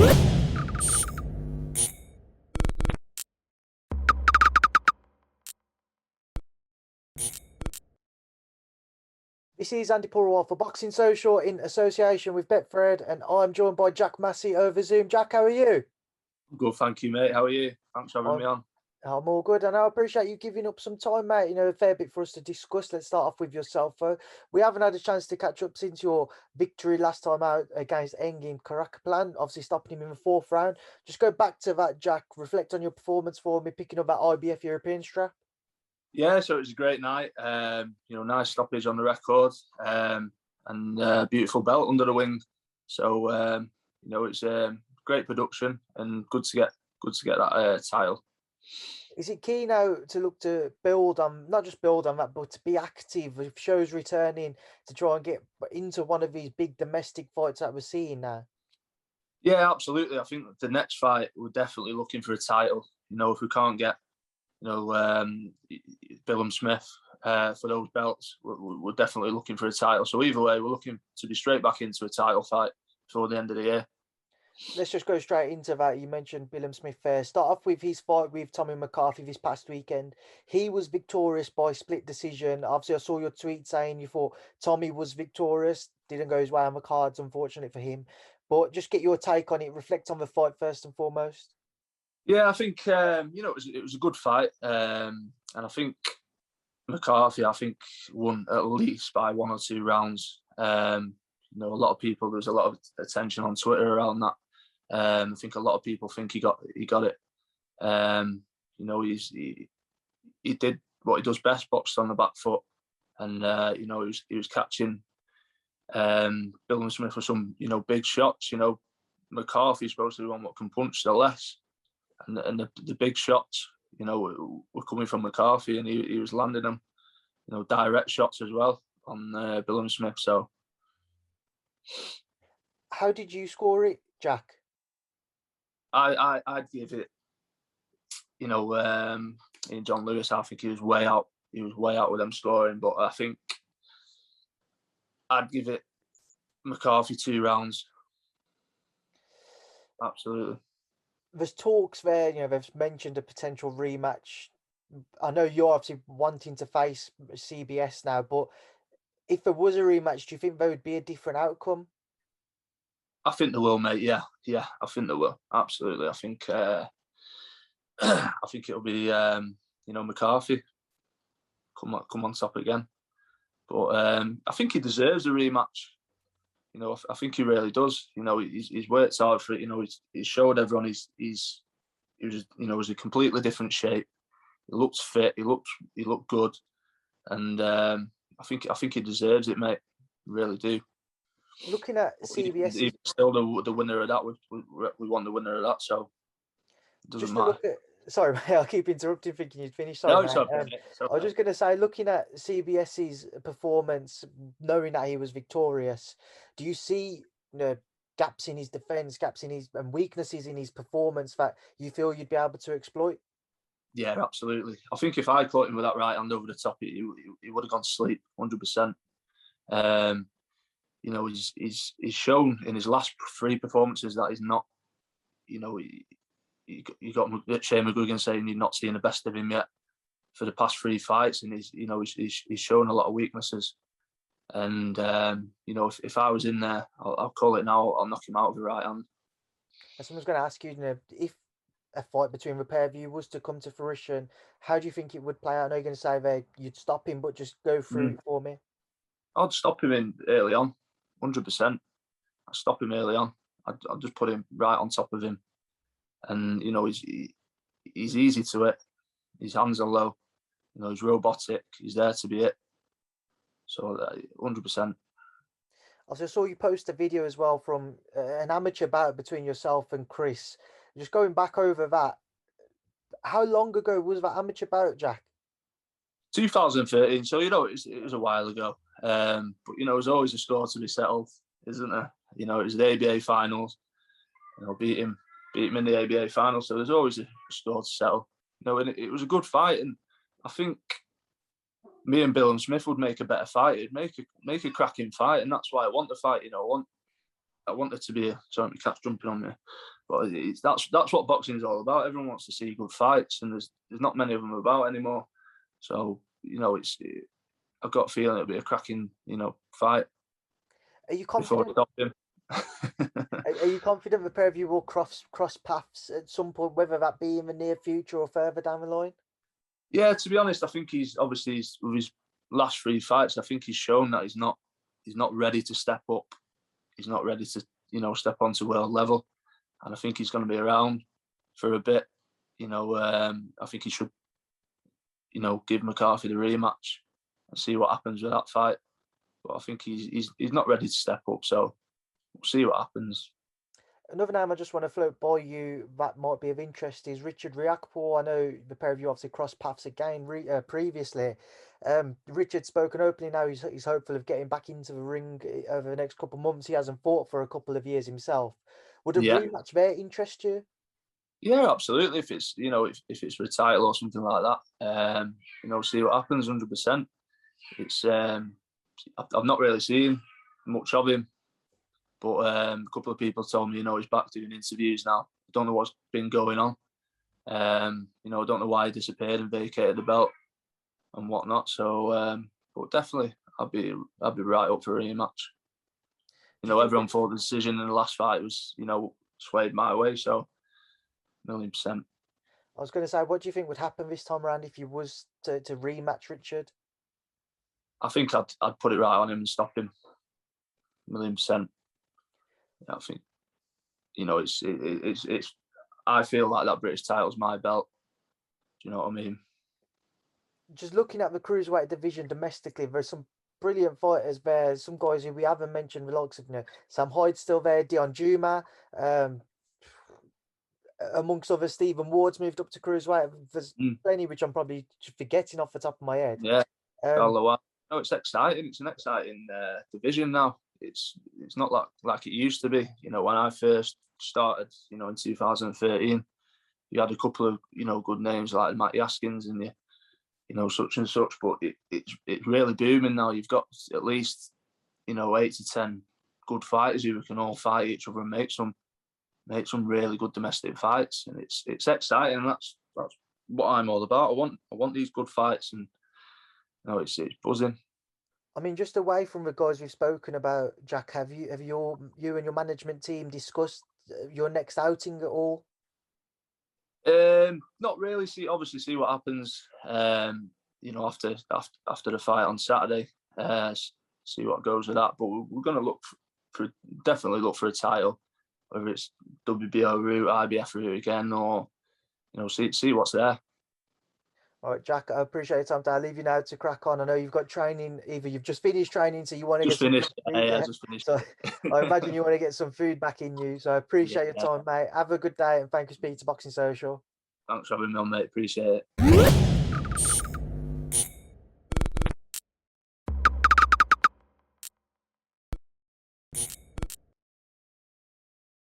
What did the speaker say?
This is Andy Purewal for Boxing Social in association with Betfred, and I'm joined by Jack Massey over Zoom. Jack, how are you? Good, thank you, mate. How are you? Thanks for having me on. I'm all good, and I appreciate you giving up some time, mate. You know, a fair bit for us to discuss. Let's start off with yourself, though. We haven't had a chance to catch up since your victory last time out against Andi in Karakaplan, obviously stopping him in the fourth round. Just go back to that, Jack. Reflect on your performance for me, picking up that IBF European strap. Yeah, so it was a great night. Nice stoppage on the record, and beautiful belt under the wing. So it's great production and good to get that title. Is it key now to look to build on, not just build on that, but to be active with shows returning to try and get into one of these big domestic fights that we're seeing now? Yeah, absolutely. I think the next fight, we're definitely looking for a title. You know, if we can't get, Billam-Smith for those belts, we're definitely looking for a title. So either way, we're looking to be straight back into a title fight before the end of the year. Let's just go straight into that. You mentioned Billam-Smith there. Start off with his fight with Tommy McCarthy this past weekend. He was victorious by split decision. Obviously, I saw your tweet saying you thought Tommy was victorious. Didn't go his way on the cards, unfortunate for him. But just get your take on it. Reflect on the fight first and foremost. Yeah, I think it was a good fight, and I think McCarthy won at least by 1 or 2 rounds. A lot of people, there was a lot of attention on Twitter around that. I think a lot of people think he got it. He did what he does best, boxed on the back foot, and he was catching Billam-Smith with some big shots. McCarthy's supposed to be one what can punch the less, and the big shots were coming from McCarthy, and he was landing them, direct shots as well on Billam-Smith. So, how did you score it, Jack? I'd give it, in John Lewis, I think he was way out. He was way out with them scoring, but I think I'd give it McCarthy 2 rounds. Absolutely. There's talks there, they've mentioned a potential rematch. I know you're obviously wanting to face CBS now, but if there was a rematch, do you think there would be a different outcome? I think they will, mate. Yeah, I think they will. Absolutely. I think it'll be McCarthy come on top again. But I think he deserves a rematch. I think he really does. He's worked hard for it. He's showed everyone he was a completely different shape. He looks fit. He looked good, and I think he deserves it, mate. Really do. Looking at CBS, he's still the winner of that. We won the winner of that, so it doesn't matter. Sorry, mate, I'll keep interrupting, thinking you'd finish. Sorry, no, it's okay, I was just going to say, looking at CBS's performance, knowing that he was victorious, do you see gaps in his defence, and weaknesses in his performance that you feel you'd be able to exploit? Yeah, absolutely. I think if I caught him with that right hand over the top, he would have gone to sleep 100%. He's shown in his last 3 performances that he's not. You got Shane McGuigan saying you're not seeing the best of him yet for the past 3 fights, and he's shown a lot of weaknesses. And if I was in there, I'll call it now. I'll knock him out with the right hand. Someone's going to ask you, if a fight between the pair of you was to come to fruition, how do you think it would play out? I know you're going to say that you'd stop him, but just go through it for me. I'd stop him in early on, 100%. I'd stop him early on. I'd just put him right on top of him. And, he's easy to hit. His hands are low. He's robotic. He's there to be hit. So, 100%. Also, I saw you post a video as well from an amateur bout between yourself and Chris. Just going back over that, how long ago was that amateur bout, Jack? 2013. So, it was a while ago. But, there's always a score to be settled, isn't there? It was the ABA finals. Beat him in the ABA finals. So there's always a score to settle. And it was a good fight. And I think me and Billam-Smith would make a better fight. It'd make a cracking fight. And that's why I want the fight. I want I want it to be sorry, my cat's jumping on me, but that's what boxing's all about. Everyone wants to see good fights, and there's not many of them about anymore. So I've got a feeling it'll be a cracking fight. Are you confident? Are you confident the pair of you will cross paths at some point, whether that be in the near future or further down the line? Yeah, to be honest, I think he's obviously with his last 3 fights. I think he's shown that he's not ready to step up. He's not ready to step onto world level, and I think he's going to be around for a bit. I think he should give McCarthy the rematch and see what happens with that fight. But I think he's not ready to step up, so we'll see what happens. Another name I just want to float by you that might be of interest is Richard Riakporhe. I know the pair of you obviously crossed paths again previously. Richard's spoken openly now. He's hopeful of getting back into the ring over the next couple of months. He hasn't fought for a couple of years himself. Would a rematch there interest you? Yeah, absolutely. If it's if it's for a title or something like that, see what happens. 100%. It's I've not really seen much of him. But a couple of people told me, he's back doing interviews now. I don't know what's been going on. I don't know why he disappeared and vacated the belt and whatnot. So, but definitely, I'd be right up for a rematch. Everyone thought the decision in the last fight was, swayed my way. So, 1,000,000%. I was going to say, what do you think would happen this time around if you was to rematch Richard? I think I'd put it right on him and stop him. 1,000,000%. I think, it's. I feel like that British title's my belt. Do you know what I mean? Just looking at the cruiserweight division domestically, there's some brilliant fighters there. Some guys who we haven't mentioned, the likes of Sam Hyde's still there, Dion Juma, amongst others. Stephen Ward's moved up to cruiserweight. There's plenty which I'm probably forgetting off the top of my head. Yeah, it's exciting. It's an exciting division now. It's not like it used to be. When I first started, in 2013, you had a couple of good names like Matt Yaskins and such and such. But it's really booming now. You've got at least 8 to 10 good fighters who can all fight each other and make some really good domestic fights, and it's exciting. And that's what I'm all about. I want these good fights, and it's buzzing. I mean, just away from the guys we've spoken about, Jack, have you and your management team discussed your next outing at all? Not really. See what happens. After the fight on Saturday, see what goes with that. But we're going to definitely look for a title, whether it's WBO route, IBF route again, or see what's there. All right, Jack, I appreciate your time. I'll leave you now to crack on. I know you've got training. Either you've just finished training, so you want to just finished. Just finished. So I imagine you want to get some food back in you. So I appreciate your time, mate. Have a good day, and thank you for speaking to Boxing Social. Thanks for having me on, mate. Appreciate it.